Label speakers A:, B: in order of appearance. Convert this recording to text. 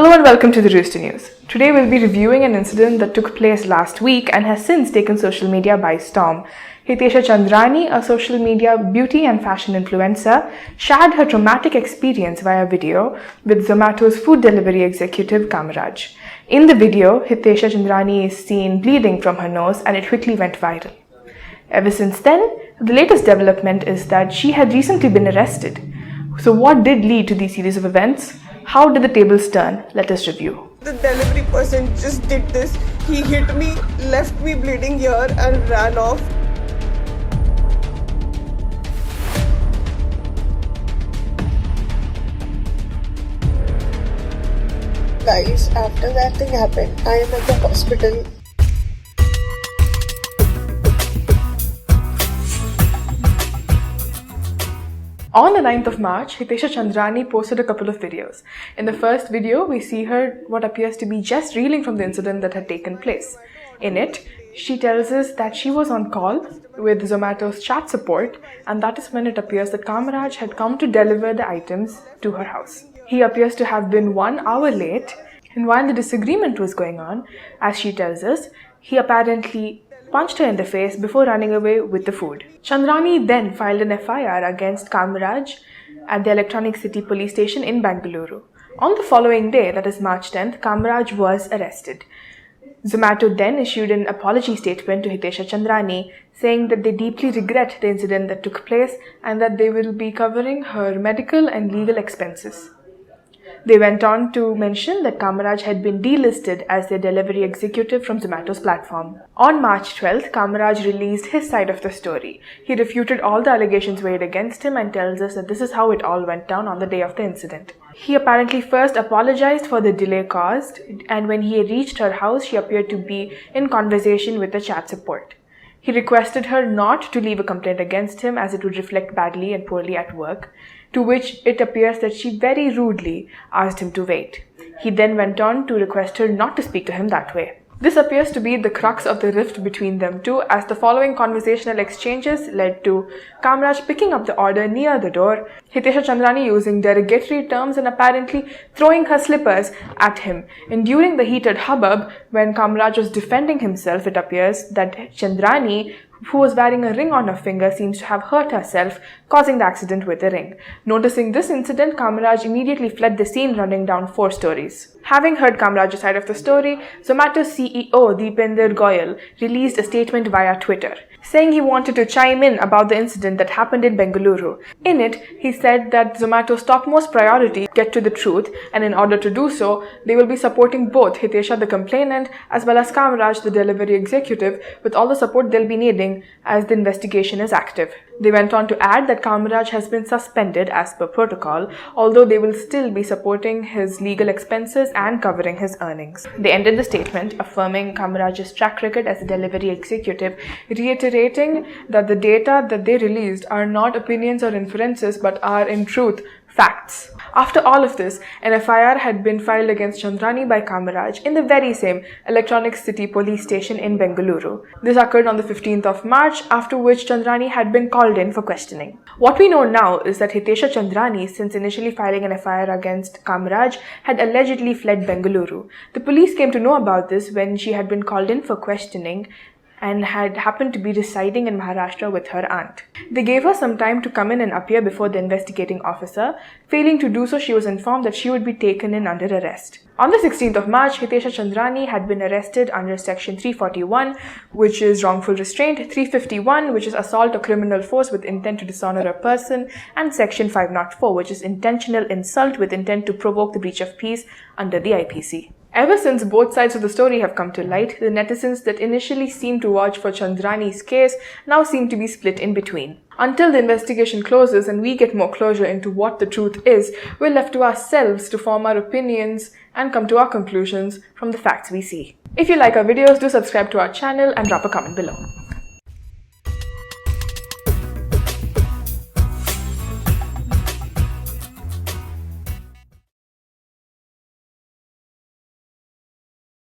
A: Hello and welcome to the Rooster News. Today we'll be reviewing an incident that took place last week and has since taken social media by storm. Hitesha Chandranee, a social media beauty and fashion influencer, shared her traumatic experience via video with Zomato's food delivery executive Kamaraj. In the video, Hitesha Chandranee is seen bleeding from her nose and it quickly went viral. Ever since then, the latest development is that she had recently been arrested. So what did lead to these series of events? How did the tables turn? Let us review.
B: The delivery person just did this. He hit me, left me bleeding here and ran off. Guys, after that thing happened, I am at the hospital.
A: On the 9th of March, Hitesha Chandranee posted a couple of videos. In the first video, we see her what appears to be just reeling from the incident that had taken place. In it, she tells us that she was on call with Zomato's chat support, and that is when it appears that Kamaraj had come to deliver the items to her house. He appears to have been 1 hour late, and while the disagreement was going on, as she tells us, he apparently punched her in the face before running away with the food. Chandranee then filed an FIR against Kamaraj at the Electronic City police station in Bangalore. On the following day, that is March 10th, Kamaraj was arrested. Zomato then issued an apology statement to Hitesha Chandranee, saying that they deeply regret the incident that took place and that they will be covering her medical and legal expenses. They went on to mention that Kamaraj had been delisted as their delivery executive from Zomato's platform. On March 12th, Kamaraj released his side of the story. He refuted all the allegations made against him and tells us that this is how it all went down on the day of the incident. He apparently first apologized for the delay caused, and when he reached her house, she appeared to be in conversation with the chat support. He requested her not to leave a complaint against him as it would reflect badly and poorly at work, to which it appears that she very rudely asked him to wait. He then went on to request her not to speak to him that way. This appears to be the crux of the rift between them two, as the following conversational exchanges led to Kamaraj picking up the order near the door, Hitesha Chandranee using derogatory terms and apparently throwing her slippers at him. And during the heated hubbub, when Kamaraj was defending himself, it appears that Chandranee, who was wearing a ring on her finger, seems to have hurt herself, causing the accident with the ring. Noticing this incident, Kamaraj immediately fled the scene, running down 4 stories. Having heard Kamaraj's side of the story, Zomato's CEO Deepinder Goyal released a statement via Twitter, saying he wanted to chime in about the incident that happened in Bangalore. In it, he said that Zomato's topmost priority get to the truth, and in order to do so, they will be supporting both Hitesha the complainant as well as Kamaraj the delivery executive with all the support they'll be needing as the investigation is active. They went on to add that Kamaraj has been suspended as per protocol, although they will still be supporting his legal expenses and covering his earnings. They ended the statement affirming Kamaraj's track record as a delivery executive, reiterating that the data that they released are not opinions or inferences but are in truth facts. After all of this, an FIR had been filed against Chandranee by Kamaraj in the very same Electronic City police station in Bangalore. This occurred on the 15th of March, after which Chandranee had been called in for questioning. What we know now is that Hitesha Chandranee, since initially filing an FIR against Kamaraj, had allegedly fled Bangalore. The police came to know about this when she had been called in for questioning and had happened to be residing in Maharashtra with her aunt. They gave her some time to come in and appear before the investigating officer. Failing to do so, she was informed that she would be taken in under arrest. On the 16th of March, Hitesha Chandranee had been arrested under Section 341, which is wrongful restraint, 351, which is assault or criminal force with intent to dishonor a person, and Section 504, which is intentional insult with intent to provoke the breach of peace under the IPC. Ever since both sides of the story have come to light, the netizens that initially seemed to watch for Chandranee's case now seem to be split in between. Until the investigation closes and we get more closure into what the truth is, we're left to ourselves to form our opinions and come to our conclusions from the facts we see. If you like our videos, do subscribe to our channel and drop a comment below.